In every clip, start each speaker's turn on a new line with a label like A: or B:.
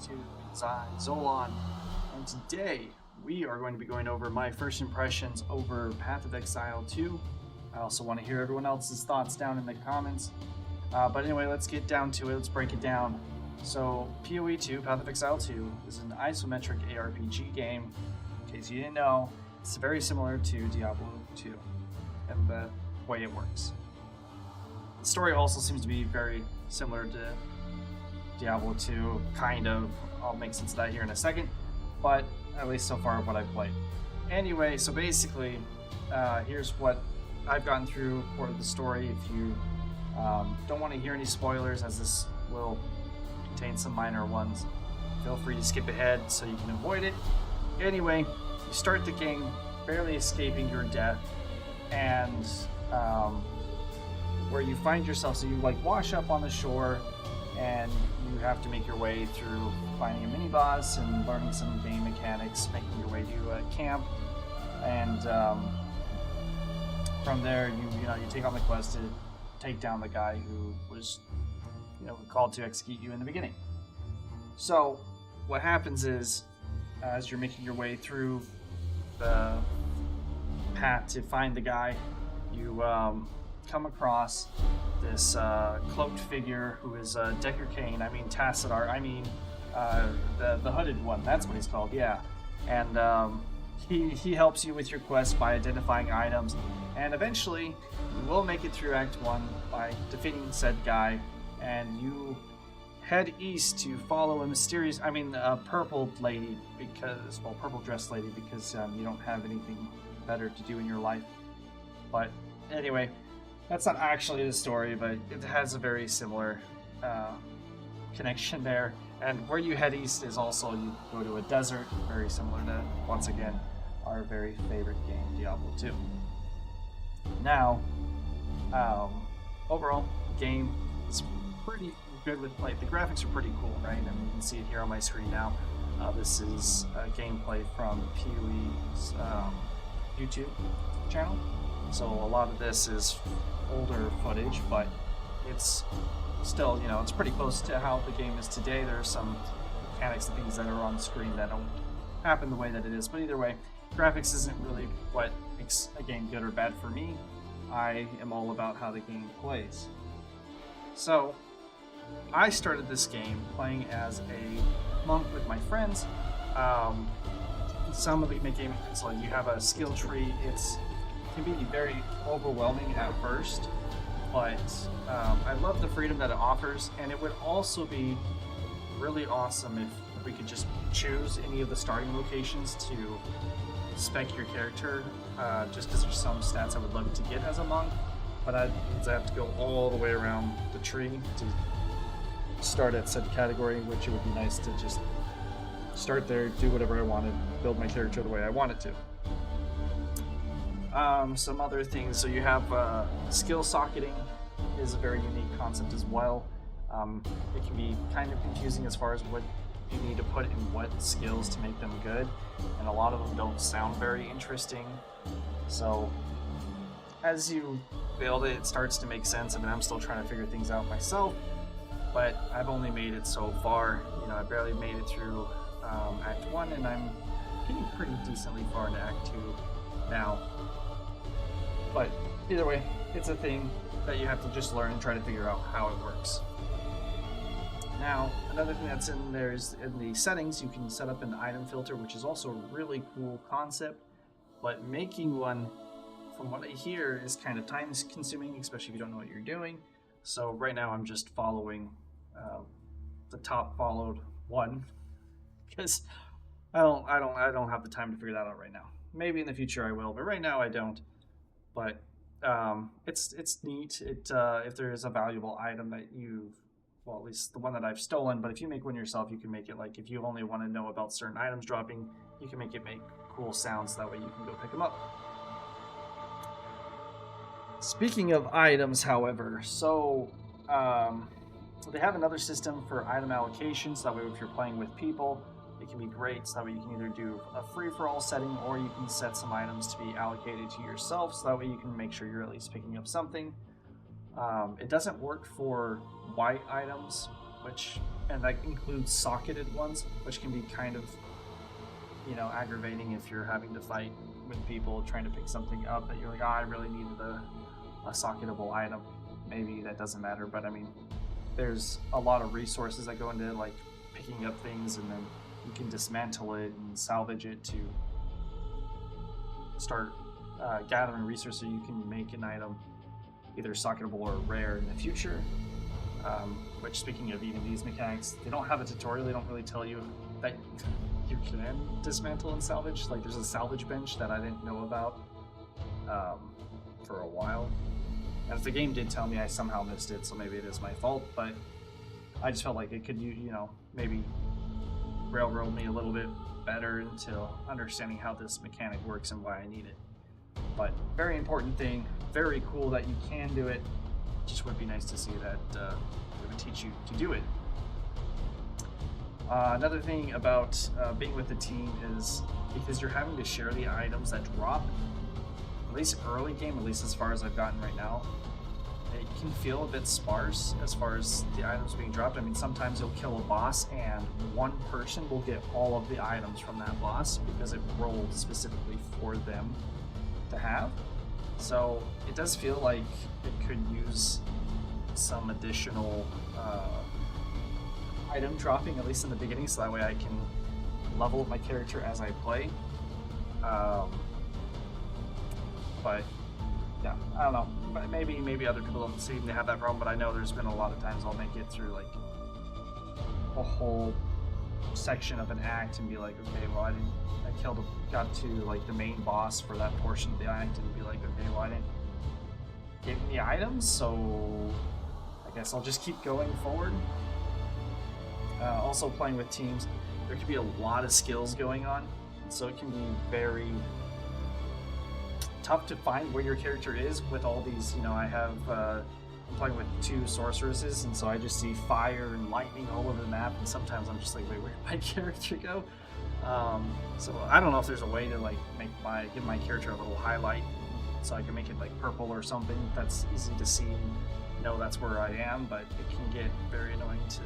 A: YouTube, it's I, Zolon, and today we are going to be going over my first impressions over Path of Exile 2. I also want to hear everyone else's thoughts down in the comments. But anyway, let's get down to it, let's break it down. So, PoE 2, Path of Exile 2, is an isometric ARPG game. In case you didn't know, it's very similar to Diablo 2 and the way it works. The story also seems to be very similar to Diablo 2, kind of. I'll make sense of that here in a second, but at least so far what I've played. Anyway, so basically, here's what I've gotten through for the story. If you don't want to hear any spoilers, as this will contain some minor ones, feel free to skip ahead so you can avoid it. Anyway, you start the game barely escaping your death, and where you find yourself, so you like wash up on the shore and you have to make your way through finding a mini boss and learning some game mechanics, making your way to a camp, and from there you take on the quest to take down the guy who was called to execute you in the beginning. So what happens is, as you're making your way through the path to find the guy, you come across this cloaked figure who is Decker Kane. I mean Tassadar. I mean the hooded one. That's what he's called. Yeah, and he helps you with your quest by identifying items, and eventually you will make it through Act 1 by defeating said guy, and you head east to follow a purple lady, because, well, purple dressed lady, because you don't have anything better to do in your life. But anyway, that's not actually the story, but it has a very similar connection there. And where you head east is also, you go to a desert, very similar to, once again, our very favorite game, Diablo 2. Now, overall, the game is pretty good with play. The graphics are pretty cool, right? I mean, you can see it here on my screen now. This is gameplay from PoE's YouTube channel. So a lot of this is older footage, but it's still, it's pretty close to how the game is today. There are some mechanics and things that are on the screen that don't happen the way that it is. But either way, graphics isn't really what makes a game good or bad for me. I am all about how the game plays. So, I started this game playing as a monk with my friends. Some of the game, so you have a skill tree. It can be very overwhelming at first, but I love the freedom that it offers, and it would also be really awesome if we could just choose any of the starting locations to spec your character, just because there's some stats I would love to get as a monk, but I have to go all the way around the tree to start at said category, which it would be nice to just start there, do whatever I wanted, build my character the way I wanted to. Some other things, so you have skill socketing is a very unique concept as well. It can be kind of confusing as far as what you need to put in what skills to make them good, and a lot of them don't sound very interesting. So as you build it, it starts to make sense. I mean, I'm still trying to figure things out myself, but I've only made it so far. I barely made it through Act 1, and I'm getting pretty decently far into Act 2 now. But either way, it's a thing that you have to just learn and try to figure out how it works. Now, another thing that's in there is in the settings, you can set up an item filter, which is also a really cool concept, but making one, from what I hear, is kind of time consuming, especially if you don't know what you're doing. So right now I'm just following the top followed one, because I don't have the time to figure that out right now. Maybe in the future I will, but right now I don't. But it's neat. If there is a valuable item that well, at least the one that I've stolen, but if you make one yourself, you can make it like, if you only want to know about certain items dropping, you can make it make cool sounds, that way you can go pick them up. Speaking of items, however, so they have another system for item allocation, so that way if you're playing with people, it can be great. So that way you can either do a free-for-all setting, or you can set some items to be allocated to yourself, so that way you can make sure you're at least picking up something. It doesn't work for white items, which and that includes socketed ones, which can be kind of, aggravating if you're having to fight with people trying to pick something up that you're like, oh, I really needed a socketable item. Maybe that doesn't matter, but I mean, there's a lot of resources that go into like picking up things, and then you can dismantle it and salvage it to start gathering resources so you can make an item either socketable or rare in the future. Which, speaking of even these mechanics, they don't have a tutorial. They don't really tell you that you can dismantle and salvage. Like, there's a salvage bench that I didn't know about for a while. And if the game did tell me, I somehow missed it, so maybe it is my fault. But I just felt like it could, maybe railroad me a little bit better into understanding how this mechanic works and why I need it. But very important thing, very cool that you can do it. Just would be nice to see that it would teach you to do it. Another thing about being with the team is because you're having to share the items that drop, at least early game, at least as far as I've gotten right now, it can feel a bit sparse as far as the items being dropped. I mean, sometimes you'll kill a boss and one person will get all of the items from that boss because it rolled specifically for them to have. So it does feel like it could use some additional item dropping, at least in the beginning, so that way I can level up my character as I play. But yeah, I don't know. But maybe other people don't seem to have that problem. But I know there's been a lot of times I'll make it through like a whole section of an act and be like, okay, well I got to like the main boss for that portion of the act and be like, okay, well I didn't get any items, so I guess I'll just keep going forward. Also playing with teams, there can be a lot of skills going on, so it can be very tough to find where your character is with all these, I'm playing with 2 sorceresses, and so I just see fire and lightning all over the map, and sometimes I'm just like, wait, where did my character go? So I don't know if there's a way to like give my character a little highlight, so I can make it like purple or something that's easy to see and know that's where I am, but it can get very annoying to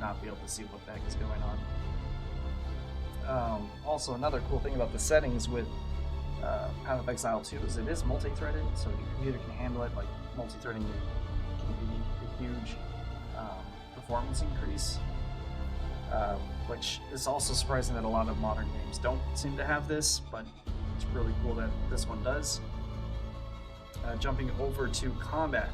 A: not be able to see what the heck is going on. Also, another cool thing about the settings with Path of Exile 2 is it is multi-threaded, so your computer can handle it. Like, multi-threading can be a huge performance increase, which is also surprising that a lot of modern games don't seem to have this, but it's really cool that this one does. Jumping over to combat,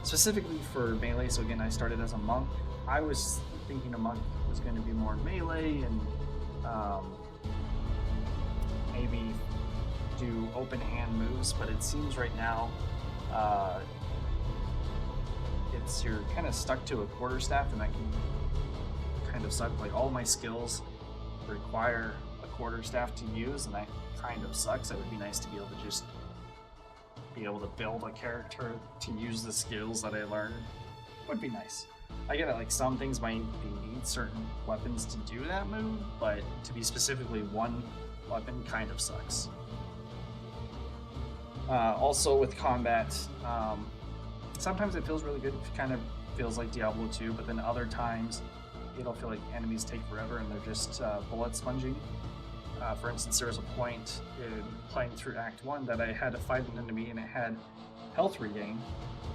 A: specifically for melee, so again, I started as a monk. I was thinking a monk was going to be more melee and maybe do open hand moves, but it seems right now you're kind of stuck to a quarterstaff, and that can kind of suck. Like, all my skills require a quarterstaff to use, and that kind of sucks. It would be nice to be able to just be able to build a character to use the skills that I learned. Would be nice. I get that like some things might need certain weapons to do that move, but to be specifically one weapon kind of sucks. Also with combat, sometimes it feels really good. It kind of feels like Diablo 2, but then other times it'll feel like enemies take forever and they're just bullet sponging. For instance, there was a point in playing through Act 1 that I had to fight an enemy and it had health regain,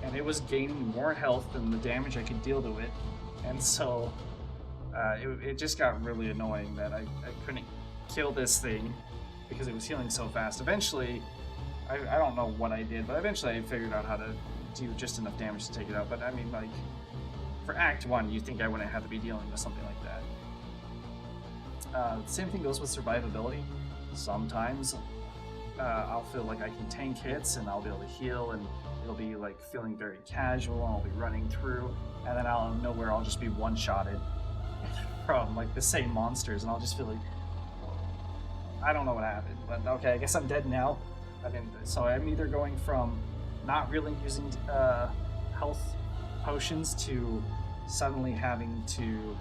A: and it was gaining more health than the damage I could deal to it, and so it just got really annoying that I couldn't kill this thing because it was healing so fast. Eventually, I don't know what I did, but eventually I figured out how to do just enough damage to take it out. But I mean, like, for Act 1, you think I wouldn't have to be dealing with something like that. Same thing goes with survivability. Sometimes I'll feel like I can tank hits and I'll be able to heal, and it'll be like feeling very casual, and I'll be running through, and then out of nowhere I'll just be one-shotted from like the same monsters, and I'll just feel like, I don't know what happened, but okay, I guess I'm dead now. I mean, so I'm either going from not really using health potions to suddenly having to,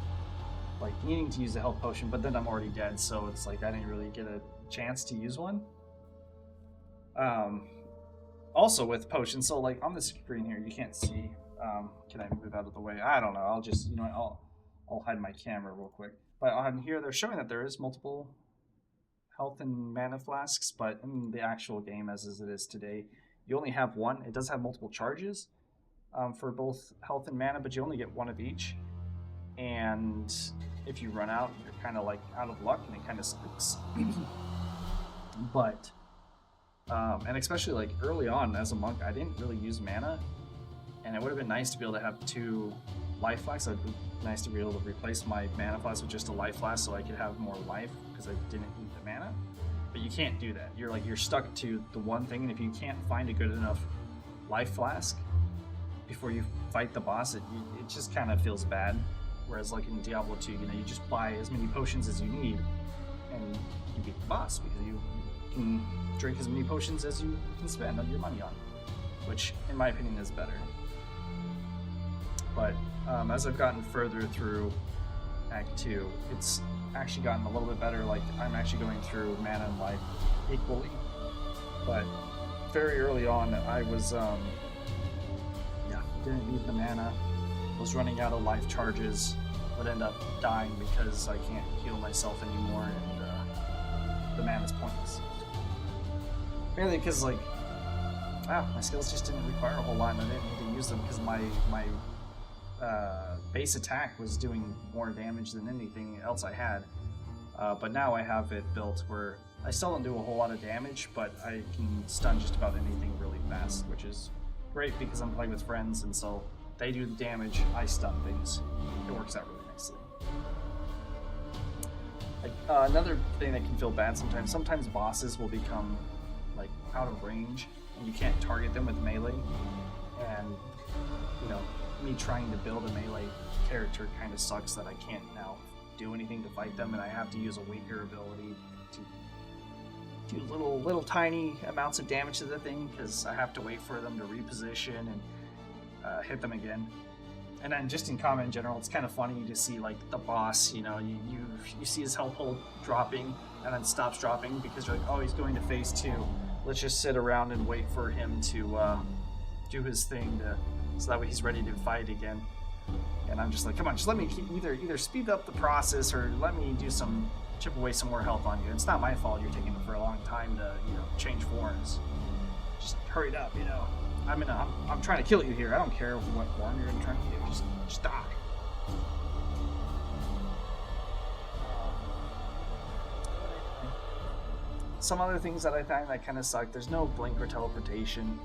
A: like, needing to use a health potion, but then I'm already dead, so it's like I didn't really get a chance to use one. Also with potions, so like on the screen here, you can't see. Can I move out of the way? I don't know. I'll just, I'll hide my camera real quick. But on here, they're showing that there is multiple health and mana flasks, but in the actual game, as it is today, you only have one. It does have multiple charges for both health and mana, but you only get one of each. And if you run out, you're kind of like out of luck, and it kind of sucks. But and especially like early on as a monk, I didn't really use mana, and it would have been nice to be able to have 2 life flasks. It would be nice to be able to replace my mana flask with just a life flask, so I could have more life because I didn't need the mana. But you can't do that. You're stuck to the one thing, and if you can't find a good enough life flask before you fight the boss, it just kind of feels bad. Whereas like in Diablo 2, you just buy as many potions as you need, and you beat the boss because you can drink as many potions as you can spend your money on, which in my opinion is better. But as I've gotten further through Act 2, it's actually gotten a little bit better. Like I'm actually going through mana and life equally, but very early on I was didn't need the mana, was running out of life charges, would end up dying because I can't heal myself anymore, and the mana's pointless. Mainly because like, my skills just didn't require a whole lot, and I didn't need to use them because my base attack was doing more damage than anything else I had. But now I have it built where I still don't do a whole lot of damage, but I can stun just about anything really fast, which is great because I'm playing with friends, and so they do the damage, I stun things. It works out really nicely. Another thing that can feel bad sometimes bosses will become like out of range and you can't target them with melee, and me trying to build a melee character kind of sucks that I can't now do anything to fight them, and I have to use a weaker ability to do little tiny amounts of damage to the thing because I have to wait for them to reposition and hit them again. And then just in combat in general, it's kind of funny to see like the boss, you see his health hold dropping and then stops dropping because you're like, oh, he's going to phase 2. Let's just sit around and wait for him to do his thing so that way he's ready to fight again. And I'm just like, come on, just let me either speed up the process or let me chip away some more health on you. It's not my fault you're taking for a long time to change forms. Just hurry it up, I'm trying to kill you here. I don't care what form you're trying to do. Just die. Some other things that I find that kind of suck. There's no blink or teleportation,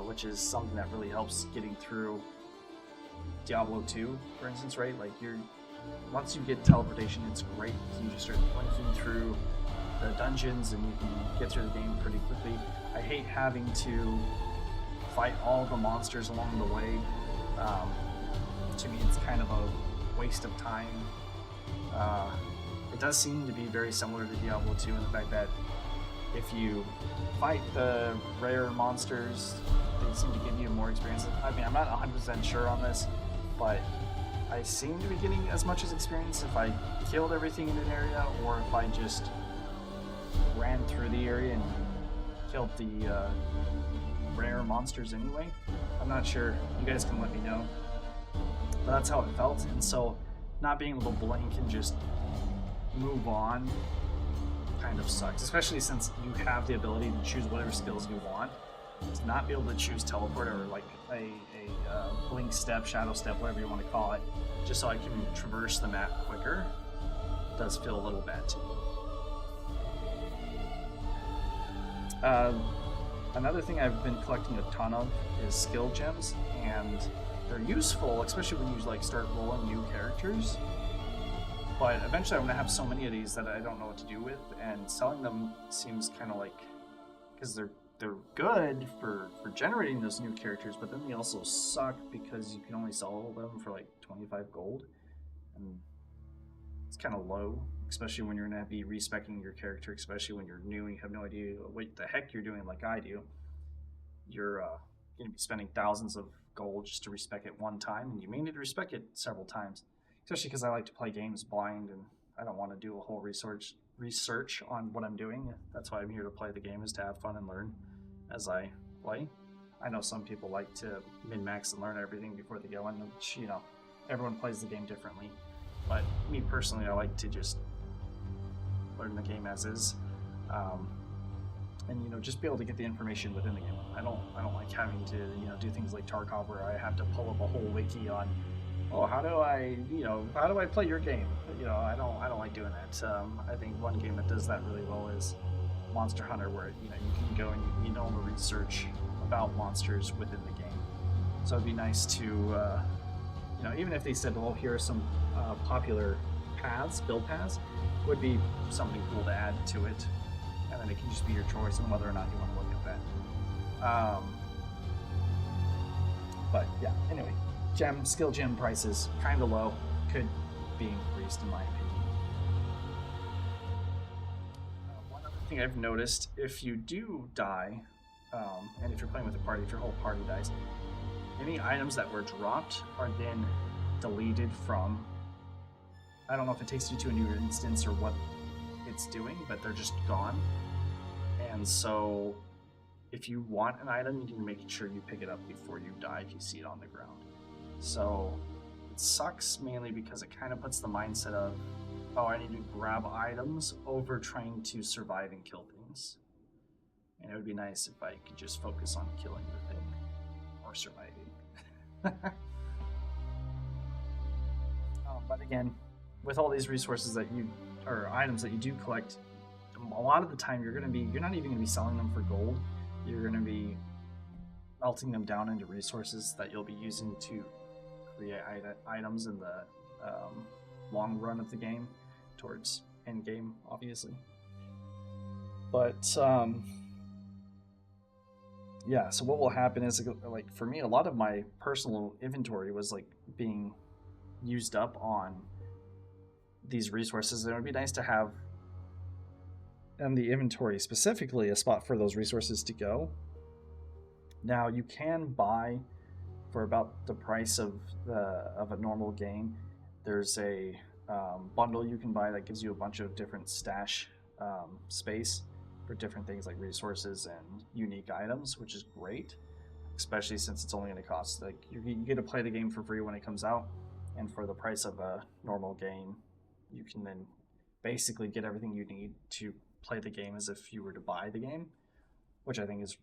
A: which is something that really helps getting through Diablo 2, for instance, right? Like once you get teleportation, it's great because you just start blinking through the dungeons and you can get through the game pretty quickly. I hate having to fight all the monsters along the way. To me, it's kind of a waste of time. It does seem to be very similar to Diablo 2 in the fact that if you fight the rare monsters, they seem to give you more experience. I mean, I'm not 100% sure on this, but I seem to be getting as much as experience if I killed everything in an area or if I just ran through the area and killed the rare monsters anyway. I'm not sure. You guys can let me know. But that's how it felt, and so not being able to blink and just move on kind of sucks, especially since you have the ability to choose whatever skills you want. To not be able to choose teleport or like a blink step, shadow step, whatever you want to call it, just so I can traverse the map quicker, does feel a little bad to me. Another thing I've been collecting a ton of is skill gems, and they're useful, especially when you like start rolling new characters. But eventually I'm going to have so many of these that I don't know what to do with, and selling them seems kind of like, because they're good for generating those new characters, but then they also suck because you can only sell them for like 25 gold, and it's kind of low, especially when you're going to be respecking your character, especially when you're new and you have no idea what the heck you're doing like I do. You're going to be spending thousands of gold just to respec it one time, and you may need to respec it several times, especially because I like to play games blind and I don't want to do a whole research on what I'm doing. That's why I'm here to play the game, is to have fun and learn as I play. I know some people like to min-max and learn everything before they go in, which, everyone plays the game differently. But me personally, I like to just learn the game as is, and just be able to get the information within the game. I don't like having to do things like Tarkov where I have to pull up a whole wiki on, oh, how do I play your game? I don't like doing that. I think one game that does that really well is Monster Hunter, where you can go and you can all the research about monsters within the game. So it'd be nice to even if they said, well, here are some popular build paths, would be something cool to add to it, and then it can just be your choice on whether or not you want to look at that. But yeah, anyway, skill gem prices kind of low, could be increased in my opinion. One other thing I've noticed, if you do die, and if you're playing with a party, if your whole party dies, any items that were dropped are then deleted from, I don't know if it takes you to a new instance or what it's doing, but they're just gone. And so if you want an item, you need to make sure you pick it up before you die if you see it on the ground. So it sucks mainly because it kind of puts the mindset of, oh, I need to grab items over trying to survive and kill things. And it would be nice if I could just focus on killing the thing or surviving. But again, with all these resources or items that you do collect, a lot of the time you're not even going to be selling them for gold. You're going to be melting them down into resources that you'll be using to create items in the long run of the game, towards end game, obviously. But yeah, so what will happen is, like, for me, a lot of my personal inventory was like being used up on these resources. It would be nice to have in the inventory specifically a spot for those resources to go. Now you can buy for about the price of a normal game. There's a bundle you can buy that gives you a bunch of different stash space for different things like resources and unique items, which is great, especially since it's only going to cost, like, you get to play the game for free when it comes out, and for the price of a normal game you can then basically get everything you need to play the game as if you were to buy the game, which I think is,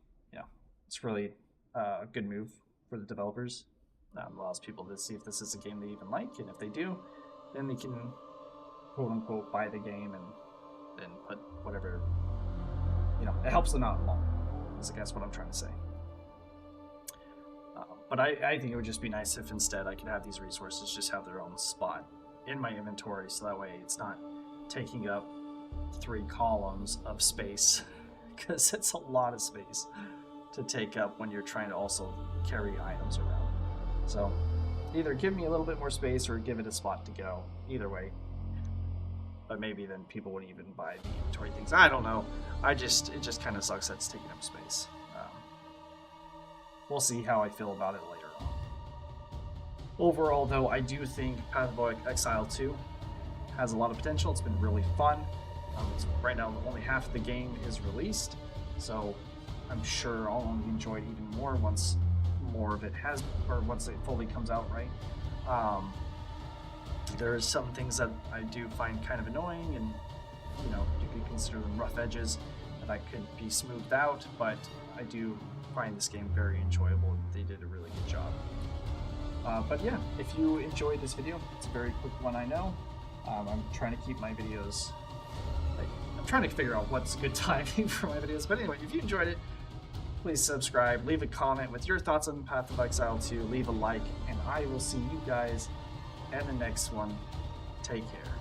A: it's really a good move for the developers. Allows people to see if this is a game they even like, and if they do, then they can quote unquote buy the game and then put whatever, it helps them out long, is I guess what I'm trying to say. But I think it would just be nice if instead I could have these resources just have their own spot in my inventory, so that way it's not taking up 3 columns of space, because it's a lot of space to take up when you're trying to also carry items around. So either give me a little bit more space or give it a spot to go, either way. But maybe then people wouldn't even buy the inventory things. I don't know. It just kind of sucks that it's taking up space. We'll see how I feel about it later on. Overall, though, I do think Path of Exile 2 has a lot of potential. It's been really fun. Right now, only half of the game is released, so I'm sure I'll only enjoy it even more once more of it once it fully comes out, right? There's some things that I do find kind of annoying, and you could consider them rough edges that could be smoothed out, but I do find this game very enjoyable. They did a really good job. But yeah, if you enjoyed this video, it's a very quick one, I know. I'm trying to keep my videos, I'm trying to figure out what's good timing for my videos. But anyway, if you enjoyed it, please subscribe, leave a comment with your thoughts on Path of Exile 2, leave a like, and I will see you guys in the next one. Take care.